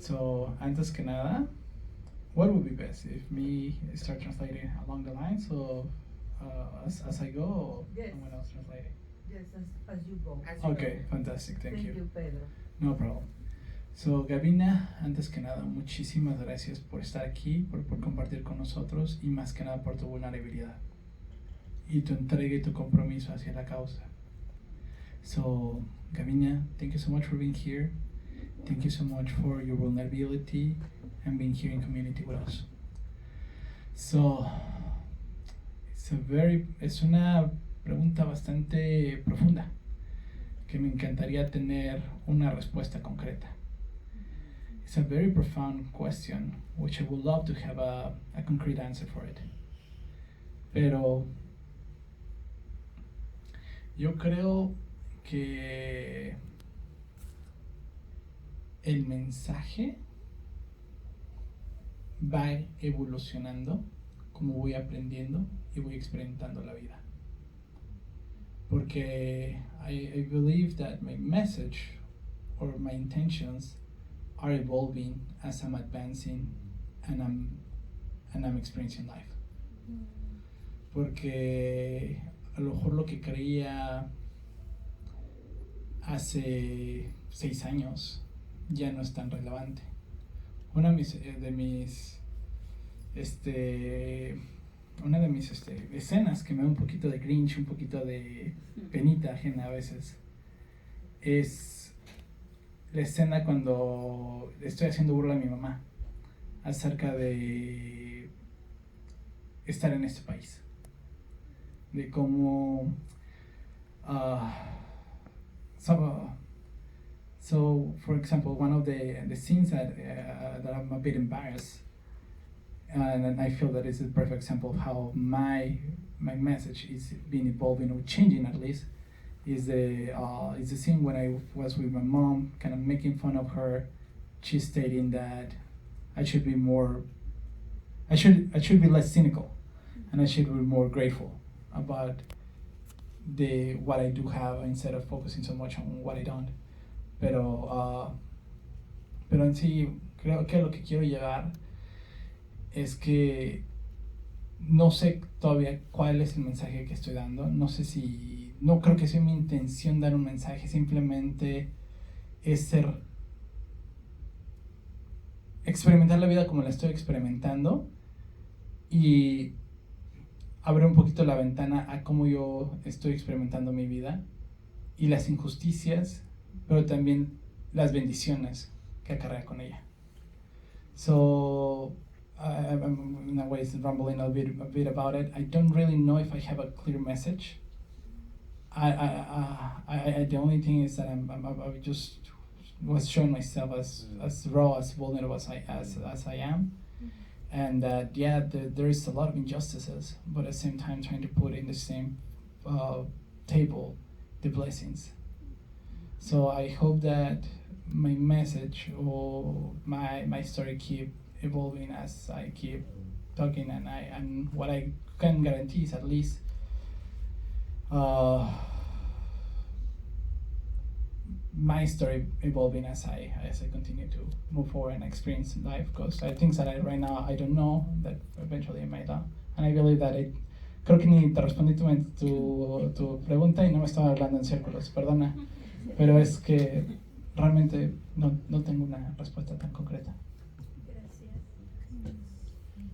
So, antes que nada, what would be best? If me start translating along the lines or as I go, or Yes. someone else translating? Yes, as you go. Okay, fantastic, thank you. Pedro. No problem. So, Gabina, antes que nada, muchísimas gracias por estar aquí, por compartir con nosotros y más que nada por tu vulnerabilidad y tu entrega y tu compromiso hacia la causa. So, Gabina, thank you so much for being here. Thank you so much for your vulnerability and being here in community with us. So, es una pregunta bastante profunda que me encantaría tener una respuesta concreta. It's a very profound question, which I would love to have a concrete answer for it. Pero yo creo que el mensaje va evolucionando como voy aprendiendo y voy experimentando la vida. Porque I believe that my message or my intentions are evolving as I'm advancing and I'm experiencing life. Porque a lo mejor lo que creía hace 6 años ya no es tan relevante. Una de mis escenas que me da un poquito de cringe, un poquito de penita ajena a veces, es la escena cuando estoy haciendo burla a mi mamá acerca de estar en este país, de cómo so for example, one of the scenes that I'm a bit embarrassed, and I feel that it's a perfect example of how my message is being evolving or changing at least, is the scene when I was with my mom, kind of making fun of her. She's stating that I should be less cynical, and I should be more grateful about what I do have instead of focusing so much on what I don't. Pero en sí, creo que lo que quiero llegar es que no sé todavía cuál es el mensaje que estoy dando. No creo que sea mi intención dar un mensaje, simplemente es experimentar la vida como la estoy experimentando y abrir un poquito la ventana a cómo yo estoy experimentando mi vida y las injusticias, pero también las bendiciones que acarrea con ella. So, I'm in a way rambling a bit about it. I don't really know if I have a clear message. The only thing is that I just was showing myself as raw, as vulnerable as I am, and that there is a lot of injustices, but at the same time trying to put in the same table the blessings. So I hope that my message or my story keep evolving as I keep talking, and what I can guarantee is at least my story evolving as I continue to move forward and experience life, because things that right now I don't know that eventually I might know, and I believe that creo que ni te respondí tu pregunta y no me estaba hablando en círculos, perdona, pero es que realmente no tengo una respuesta tan concreta.